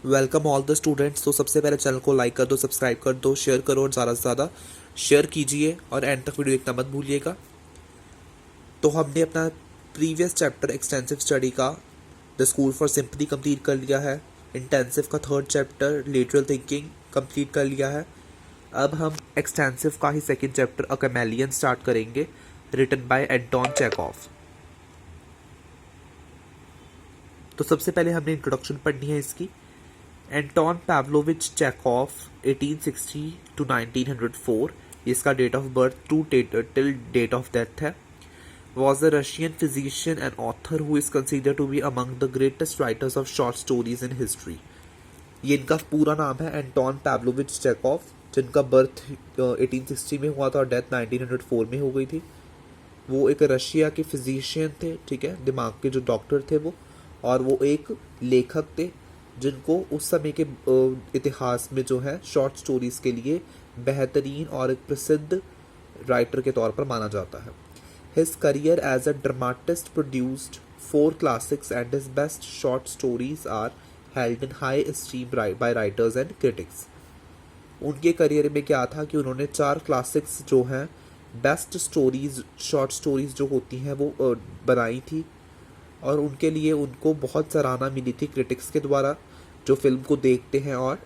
Welcome all the students. तो सबसे पहले चैनल को लाइक कर दो, सब्सक्राइब कर दो, शेयर करो और ज़्यादा से ज़्यादा शेयर कीजिए और एंड तक वीडियो देखना मत भूलिएगा। तो हमने अपना प्रीवियस चैप्टर एक्सटेंसिव स्टडी का the school for sympathy complete कर लिया है। इंटेंसिव का third chapter lateral thinking complete कर लिया है। अब हम एक्सटेंसिव का ही second chapter a chameleon start करेंगे, रिटन बाय एंटोन चेखोव। तो सबसे पहले हमने इंट्रोडक्शन पढ़नी है इसकी। एंटोन पाव्लोविच चेखोव 1860 टू 1904, इसका date of birth to till date of death है। was a Russian physician and author who is considered to be among the greatest writers of short stories in history। ये इनका पूरा नाम है Anton Pavlovich Chekhov, जिनका birth 1860 में हुआ था और डेथ 1904 में हो गई थी। वो एक रशिया के फिजिशियन थे, ठीक है, दिमाग के जो डॉक्टर थे वो, और वो एक लेखक थे जिनको उस समय के इतिहास में जो है शॉर्ट स्टोरीज के लिए बेहतरीन और एक प्रसिद्ध राइटर के तौर पर माना जाता है। His career as a dramatist produced 4 classics and his best short stories are held in high esteem by writers and critics। उनके करियर में क्या था कि उन्होंने 4 क्लासिक्स जो हैं बेस्ट स्टोरीज शॉर्ट स्टोरीज जो होती हैं वो बनाई थी, और उनके लिए उनको बहुत सराहना मिली थी क्रिटिक्स के द्वारा, जो फिल्म को देखते हैं और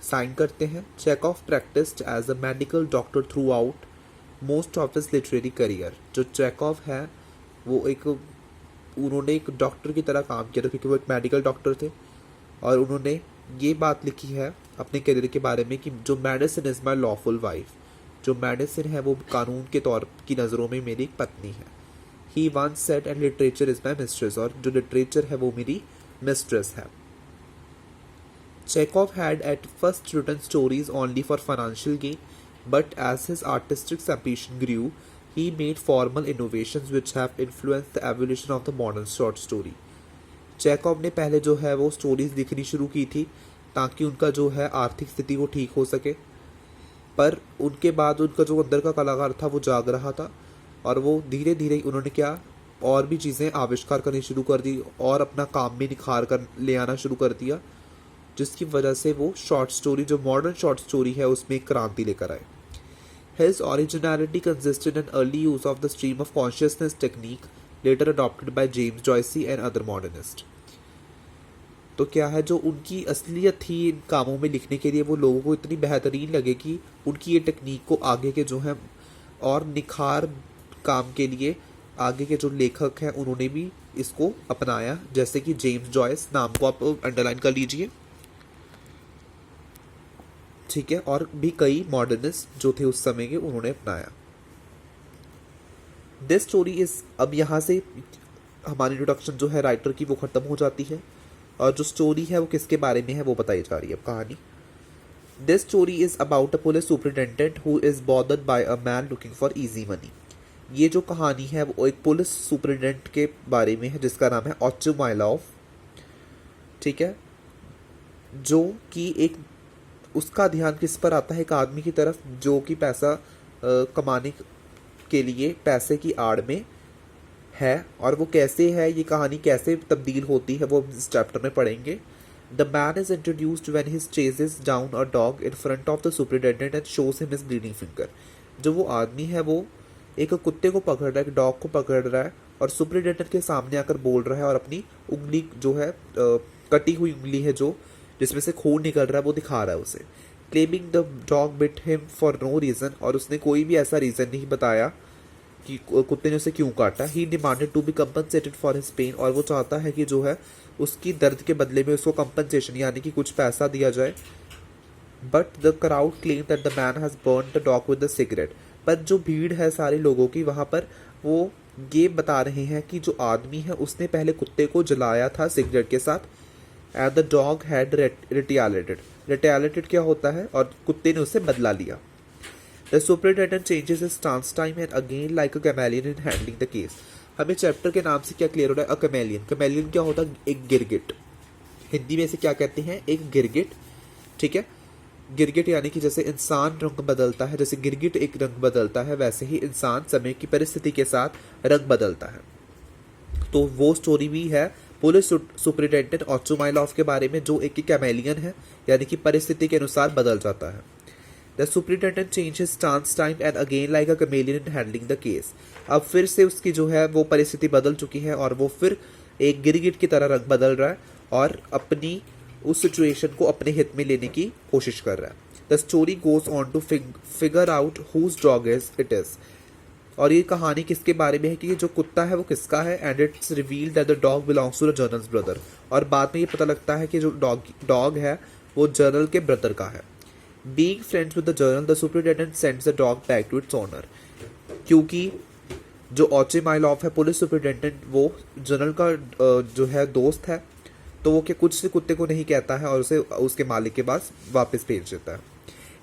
साइन करते हैं। Chekhov practised as a medical doctor throughout most of his literary career. जो चेखोव है वो उन्होंने एक डॉक्टर की तरह काम किया था, क्योंकि वो एक मेडिकल डॉक्टर थे, और उन्होंने ये बात लिखी है अपने करियर के बारे में कि जो medicine is my lawful wife, जो मेडिसिन है वो कानून के तौर की नज़रों में मेरी एक पत्नी है। He once said and literature is my mistress, और जो लिटरेचर है वो मेरी मिस्ट्रेस है। Chekhov had at first written stories only for financial gain, but as his artistic ambition grew, he made formal innovations which have influenced the evolution of the modern short story। Chekhov ने पहले जो है वो stories लिखनी शुरू की थी ताकि उनका जो है आर्थिक स्थिति वो ठीक हो सके, पर उनके बाद उनका जो अंदर का कलाकार था वो जाग रहा था, और वो धीरे धीरे उन्होंने क्या और भी चीज़ें आविष्कार करनी शुरू कर दी और अपना काम भी निखार कर ले आना शुरू कर दिया, जिसकी वजह से वो शॉर्ट स्टोरी जो मॉडर्न शॉर्ट स्टोरी है उसमें एक क्रांति लेकर आए। His originality consisted in early use of the stream of consciousness technique, later adopted by James Joyce and other modernists। तो क्या है, जो उनकी असलियत थी इन कामों में लिखने के लिए, वो लोगों को इतनी बेहतरीन लगे कि उनकी ये टेक्निक को आगे के जो है और निखार काम के लिए आगे के जो लेखक हैं उन्होंने भी इसको अपनाया, जैसे कि जेम्स जॉयस, नाम को आप अंडरलाइन कर लीजिए, ठीक है, और भी कई मॉडर्निस्ट जो थे उस समय के उन्होंने अपनाया। दिस स्टोरी इज, अब यहाँ से हमारी इंट्रोडक्शन जो है राइटर की वो ख़त्म हो जाती है, और जो स्टोरी है वो किसके बारे में है वो बताई जा रही है अब कहानी। This story is about a police superintendent who is bothered by a man looking for easy money. ये जो कहानी है वो एक पुलिस सुपरिटेंडेंट के बारे में है जिसका नाम है ऑचो माइलॉव, ठीक है, जो कि एक उसका ध्यान किस पर आता है, एक आदमी की तरफ जो कि पैसा कमाने के लिए पैसे की आड़ में है, और वो कैसे है, ये कहानी कैसे तब्दील होती है वो इस चैप्टर में पढ़ेंगे। The man is introduced when he ceases down a dog in front of the superintendent and shows him his bleeding finger. जो वो आदमी है वो एक कुत्ते को पकड़ रहा है, एक डॉग को पकड़ रहा है, और सुपरिटेंडेंट के सामने आकर बोल रहा है और अपनी उंगली जो है कटी हुई उंगली है जो जिसमें से खून निकल रहा है वो दिखा रहा है उसे, claiming the dog bit him for no reason, और उसने कोई भी ऐसा रीज़न नहीं बताया कि कुत्ते ने उसे क्यों काटा। He demanded to be compensated for his pain, और वो चाहता है कि जो है उसकी दर्द के बदले में उसको कंपनसेशन यानी कि कुछ पैसा दिया जाए। But the crowd claim that the man has burn the dog with the cigarette, पर जो भीड़ है सारे लोगों की वहाँ पर वो ये बता रहे हैं कि जो आदमी है उसने पहले कुत्ते को जलाया था सिगरेट के साथ, and the dog had retaliated. Retaliated क्या होता है, और कुत्ते ने उससे बदला लिया। The superintendent changes his stance time and again like a chameleon in handling the case. हमें चैप्टर के नाम से क्या क्लियर हो रहा है, अ कैमेलियन। कैमेलियन क्या होता है, एक गिरगिट, हिंदी में इसे क्या कहते हैं, एक गिरगिट, ठीक है। गिरगिट यानी कि जैसे इंसान रंग बदलता है, जैसे गिरगिट एक रंग बदलता है, वैसे ही इंसान समय की परिस्थिति के साथ रंग बदलता है। तो वो स्टोरी भी है पुलिस सुपरिटेंडेंट ऑचुमाइलॉव के बारे में जो एक कैमेलियन है, यानी कि परिस्थिति के अनुसार बदल जाता है। The superintendent change his stance time and again like a chameleon in handling the case. अब फिर से उसकी जो है वो परिस्थिति बदल चुकी है और वो फिर एक गिरगिट की तरह रंग बदल रहा है और अपनी उस सिचुएशन को अपने हित में लेने की कोशिश कर रहा है। The story goes on to figure out whose dog it is. और ये कहानी किसके बारे में है कि ये जो कुत्ता है वो किसका है, and it's revealed that the dog belongs to the general's brother. और बाद में ये पता लगता है कि जो डॉग है वो जर्नल के ब्रदर का है। Being friends with the general, the superintendent sends the dog back to its owner. क्योंकि जो ऑचुमाइलॉव है पुलिस सुपरिटेंडेंट, वो जर्नल का जो है दोस्त है, तो वो क्या कुछ से कुत्ते को नहीं कहता है और उसे उसके मालिक के पास वापस भेज देता है।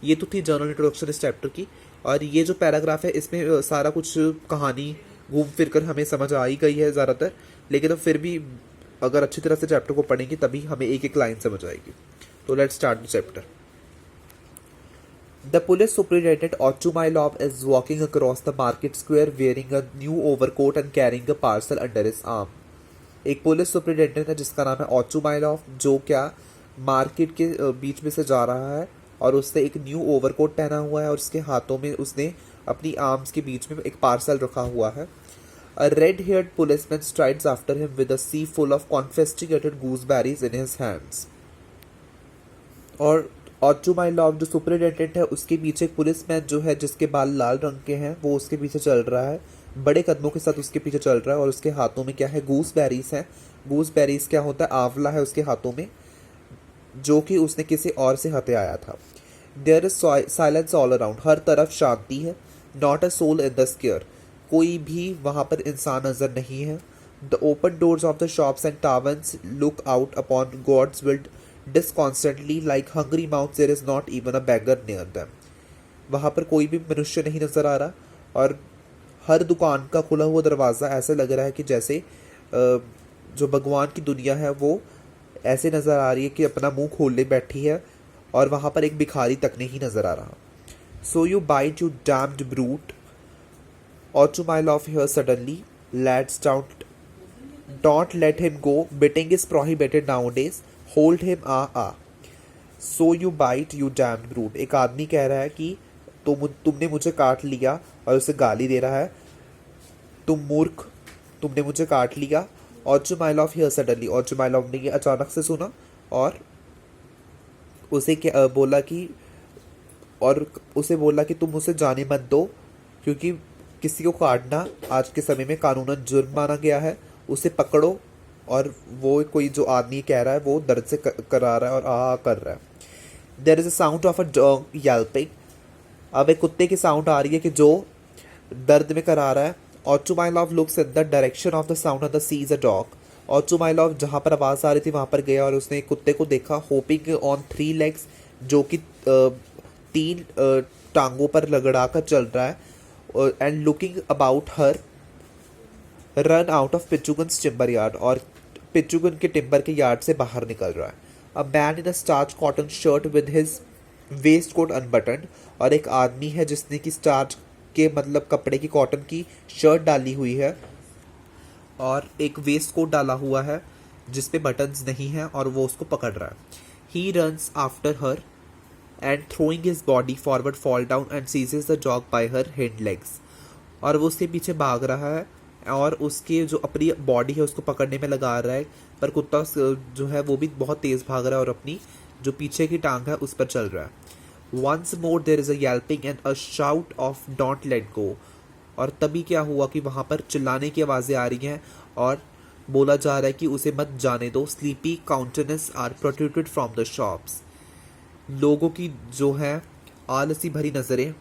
ये तो थी जर्नल इंट्रोडक्शन इस चैप्टर की। और ये जो पैराग्राफ है इसमें सारा कुछ कहानी घूम फिर कर हमें समझ आ ही गई है ज़्यादातर, लेकिन अब फिर भी अगर अच्छी तरह से चैप्टर को पढ़ेंगे तभी हमें एक एक लाइन समझ आएगी। तो let's start the chapter. The police superintendent Ochumailov is walking across the market square wearing a new overcoat and carrying a parcel under his arm. एक पुलिस सुपरिटेंडेंट है जिसका नाम है ऑचुमाइलॉव, जो क्या मार्केट के बीच में से जा रहा है और उसने एक न्यू ओवरकोट पहना हुआ है और उसके हाथों में उसने अपनी आर्म्स के बीच में एक पार्सल रखा हुआ है। A red-haired policeman strides after him with a sea full of confiscated gooseberries in his hands. और ऑचुमाइलॉव जो सुपरिटेंडेंट है उसके पीछे एक पुलिसमैन जो है जिसके बाल लाल रंग के हैं, वो उसके पीछे चल रहा है, बड़े कदमों के साथ उसके पीछे चल रहा है और उसके हाथों में क्या है, गूसबेरीज है। गूसबेरीज क्या होता है, आंवला है उसके हाथों में, जो कि उसने किसी और से हते आया था। There is silence all around, हर तरफ शांति है। Not a soul in the square, कोई भी वहाँ पर इंसान नजर नहीं है। The open doors of the shops and taverns look out upon God's world disconsolately like hungry mouths. There is not even a beggar near them. वहाँ पर कोई भी मनुष्य नहीं नजर आ रहा और हर दुकान का खुला हुआ दरवाज़ा ऐसे लग रहा है कि जैसे जो भगवान की दुनिया है वो ऐसे नज़र आ रही है कि अपना मुंह खोले बैठी है और वहाँ पर एक भिखारी तक नहीं नज़र आ रहा। So you bite, you damned brute. Ochumailov here suddenly. Lads, don't let him go. Biting is prohibited nowadays. Hold him, So you bite, you damned brute. एक आदमी कह रहा है कि तुमने मुझे काट लिया और उसे गाली दे रहा है, तुम मूर्ख, तुमने मुझे काट लिया। ऑचुमाइलॉव हियर सडनली, ऑचुमाइलॉव ने ये अचानक से सुना और उसे क्या बोला कि तुम उसे जाने मत दो, क्योंकि किसी को काटना आज के समय में कानूनन जुर्म माना गया है, उसे पकड़ो। और वो कोई जो आदमी कह रहा है वो दर्द से करा रहा है और आ कर रहा है। There is a sound of a dog yelping, अब एक कुत्ते की साउंड आ रही है कि जो दर्द में करा रहा है। Otchumyelov looks in the direction of the sound of the sees a dog. Otchumyelov जहाँ पर आवाज़ आ रही थी वहाँ पर गया और उसने एक कुत्ते को देखा, होपिंग ऑन 3 legs, जो कि 3 टांगों पर लगड़ा कर चल रहा है, and looking about her run out of Pichugin's timber yard, और पिचुगन के टिम्बर के यार्ड से बाहर निकल रहा है। A man in a starch cotton shirt with his waistcoat unbuttoned, और एक आदमी है जिसने कि स्टार्च के मतलब कपड़े की कॉटन की शर्ट डाली हुई है और एक वेस्ट कोट डाला हुआ है जिसपे बटन्स नहीं है और वो उसको पकड़ रहा है। He runs after her and throwing his body forward fall down and seizes the dog by her hind legs, और वो उसके पीछे भाग रहा है और उसके जो अपनी बॉडी है उसको पकड़ने में लगा रहा है, पर कुत्ता जो है वो भी बहुत तेज़ भाग रहा है और अपनी जो पीछे की टांग है उस पर चल रहा है। Once more there is a yelping and a shout of don't let go, और तभी क्या हुआ कि वहाँ पर चिल्लाने की आवाज़ें आ रही हैं और बोला जा रहा है कि उसे मत जाने दो। Sleepy countenance are protruded from the shops, लोगों की जो है आलसी भरी नज़रें,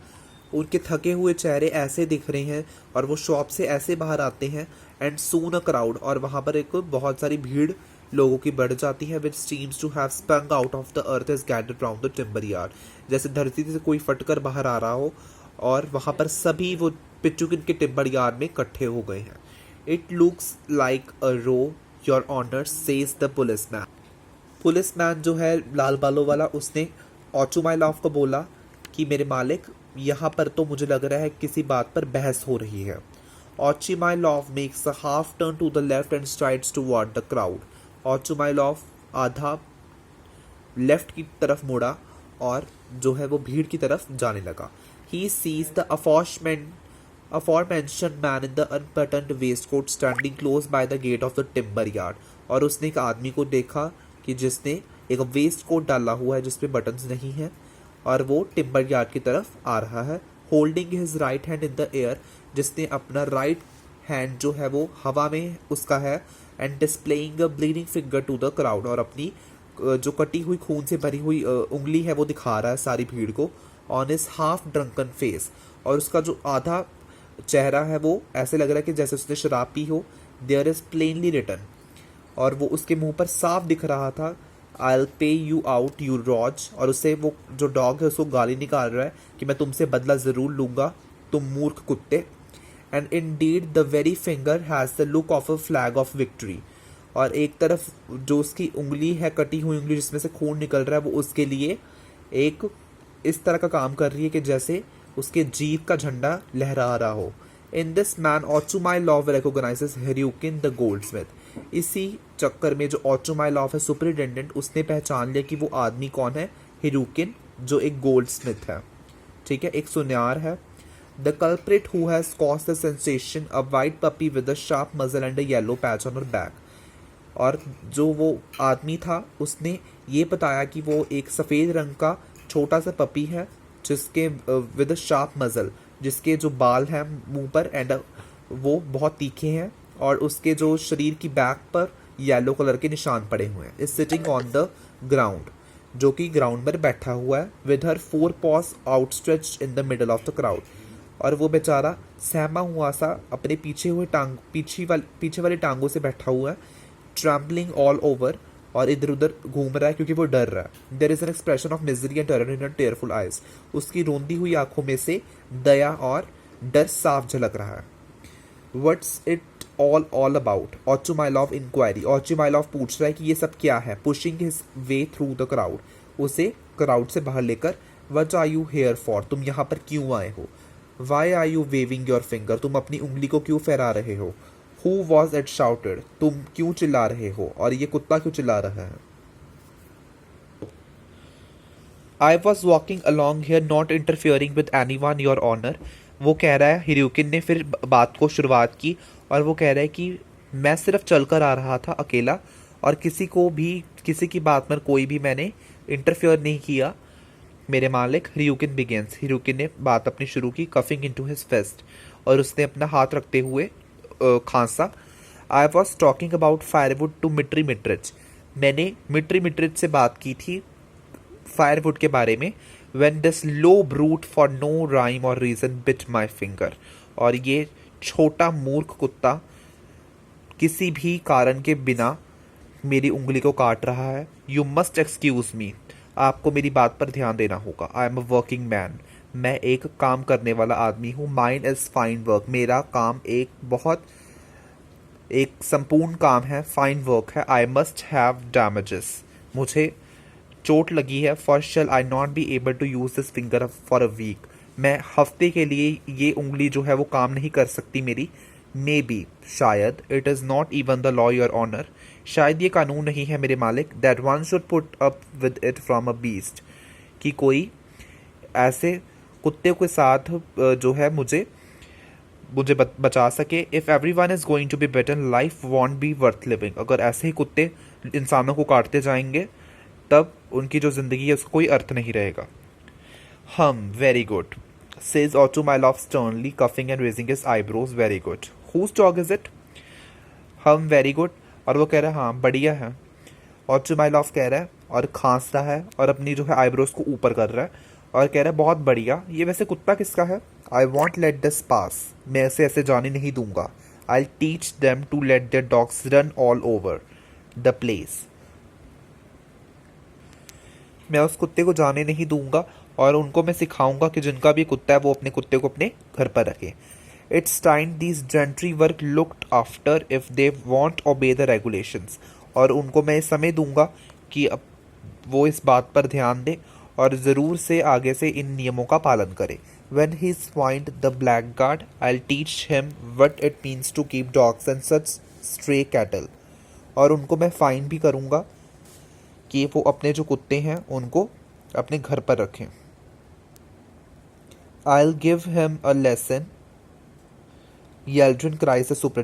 उनके थके हुए चेहरे ऐसे दिख रहे हैं और वो शॉप से ऐसे बाहर आते हैं। एंड सून अ क्राउड, और वहाँ पर एक बहुत सारी भीड़ लोगों की बढ़ जाती है, which seems to have sprung out of the earth is gathered round the timber yard, जैसे धरती से कोई फटकर बाहर आ रहा हो और वहाँ पर सभी वो पिचुगिन के टिम्बर यार्ड में इकट्ठे हो गए हैं। It looks like a row your honour says the policeman. Policeman जो है लाल बालों वाला, उसने ऑचुमाइलॉव को बोला कि मेरे मालिक, यहाँ पर तो मुझे लग रहा है किसी बात पर बहस हो रही है। Otchumyelov makes a half turn to the left and strides toward the crowd, Otchumyelov आधा लेफ्ट की तरफ मुड़ा और जो है वो भीड़ की तरफ जाने लगा. He sees the aforementioned man in the unbuttoned waistcoat standing close by the gate of the timber yard. और उसने एक आदमी को देखा कि जिसने एक वेस्ट कोट डाला हुआ है जिसपे बटन्स नहीं है और वो टिम्बर यार्ड की तरफ आ रहा है. Holding his right hand in the air, जिसने अपना राइट हैंड जो है वो हवा में उसका है. And displaying a bleeding finger to the crowd, और अपनी जो कटी हुई खून से भरी हुई उंगली है वो दिखा रहा है सारी भीड़ को. On his half drunken face, और उसका जो आधा चेहरा है वो ऐसे लग रहा है कि जैसे उसने शराब पी हो. देयर इज प्लेनली रिटन, और वो उसके मुंह पर साफ दिख रहा था, I'll pay you out you rows. और उससे वो जो डॉग है उसको गाली निकाल रहा है कि मैं तुमसे बदला ज़रूर लूँगा तुम मूर्ख कुत्ते. And indeed the very finger has the look of a flag of victory. और एक तरफ जो उसकी उंगली है, कटी हुई उंगली जिसमें से खून निकल रहा है, वो उसके लिए एक इस तरह का काम कर रही है कि जैसे उसके जीत का झंडा लहरा रहा हो. In this man Otchumyelov recognises Hryukin the goldsmith. इसी चक्कर में जो ऑचुमाइलॉव है सुपरिटेंडेंट, उसने पहचान लिया कि वो आदमी कौन है, हिरुकिन, जो एक गोल्ड स्मिथ है. ठीक है, एक सुनार है. The culprit who has caused the sensation, a white puppy with a sharp muzzle and a yellow patch on her back. और जो वो आदमी था उसने ये बताया कि वो एक सफ़ेद रंग का छोटा सा पपी है जिसके विद अ शार्प मजल, जिसके जो बाल हैं मुंह पर एंड वो बहुत तीखे हैं, और उसके जो शरीर की बैक पर येलो कलर के निशान पड़े हुए हैं. Is sitting on the ground, जो कि ग्राउंड पर बैठा हुआ है. With her 4 paws outstretched in the middle of the crowd. और वो बेचारा सहमा हुआ सा अपने पीछे वाली टांगों से बैठा हुआ है. ट्रैम्पलिंग ऑल ओवर, और इधर उधर घूम रहा है क्योंकि वो डर रहा है. There is an expression of misery and terror in her tearful eyes. उसकी रोंदी हुई आंखों में से दया और डर साफ झलक रहा है. What's it all about, Otchumyelov inquiry. Otchumyelov पूछ रहा है कि ये सब क्या है. Pushing his way through the crowd, उसे क्राउड से बाहर लेकर. What are you here for, तुम यहाँ पर क्यों आए हो. Why are you waving your finger, तुम अपनी उंगली को क्यों फहरा रहे हो. हु वॉज इट शाउटेड, तुम क्यों चिल्ला रहे हो, और ये कुत्ता क्यों चिल्ला रहा है. I was walking along here not interfering with anyone your honour. वो कह रहा है, हिरुकिन ने फिर बात को शुरुआत की, और वो कह रहा है कि मैं सिर्फ चलकर आ रहा था अकेला, और किसी की बात पर कोई भी मैंने इंटरफियर नहीं किया मेरे मालिक. हिरुकिन बिगेंस, हिरुकिन ने बात अपनी शुरू की. कफिंग इनटू हिज फेस्ट, और उसने अपना हाथ रखते हुए खांसा. I was talking about firewood to Mitry Mitrich. मैंने मिट्री मिट्रिच से बात की थी फायरवुड के बारे में. When this low brute for no rhyme or reason bit my finger, और ये छोटा मूर्ख कुत्ता किसी भी कारण के बिना मेरी उंगली को काट रहा है. You must excuse me, आपको मेरी बात पर ध्यान देना होगा. I am a working man, मैं एक काम करने वाला आदमी हूँ. Mine is fine work, मेरा काम एक संपूर्ण काम है. फाइन वर्क है. I must have damages, मुझे चोट लगी है. For shall I not be able to use this finger for a week, मैं हफ्ते के लिए ये उंगली जो है वो काम नहीं कर सकती मेरी. मे बी, शायद. It is not even the law your honour, शायद ये कानून नहीं है मेरे मालिक. That one should put up with it from a beast, कि कोई ऐसे कुत्ते के साथ जो है मुझे बचा सके. If everyone is going to be better life won't be worth living, अगर ऐसे ही कुत्ते इंसानों को काटते जाएंगे तब उनकी जो ज़िंदगी है उसका कोई अर्थ नहीं रहेगा. Very good, says Otchumyelov sternly, coughing and raising his eyebrows. Very good. Whose dog is it. Very good, और वो कह रहा है हाँ बढ़िया है. ऑचुमाइलॉव कह रहा है और खांस रहा है और अपनी जो है आईब्रोज को ऊपर कर रहा है और कह रहा है बहुत बढ़िया. ये वैसे कुत्ता किसका है. I won't let this pass, मैं ऐसे जाने नहीं दूंगा. I teach them to let their dogs run all over the place, मैं उस कुत्ते को जाने नहीं दूंगा और उनको मैं सिखाऊंगा कि जिनका भी कुत्ता है वो अपने कुत्ते को अपने घर पर रखे. It's time these gentry work looked after if they want obey the regulations, और उनको मैं समय दूंगा कि अब वो इस बात पर ध्यान दे और ज़रूर से आगे से इन नियमों का पालन करे. When he's find the blackguard, I'll teach him what it means to keep dogs and such stray cattle. और उनको मैं फाइन भी करूँगा कि वो अपने जो कुत्ते हैं उनको अपने घर पर रखें। I'll give him a lesson, Yeldrin cries the superintendent.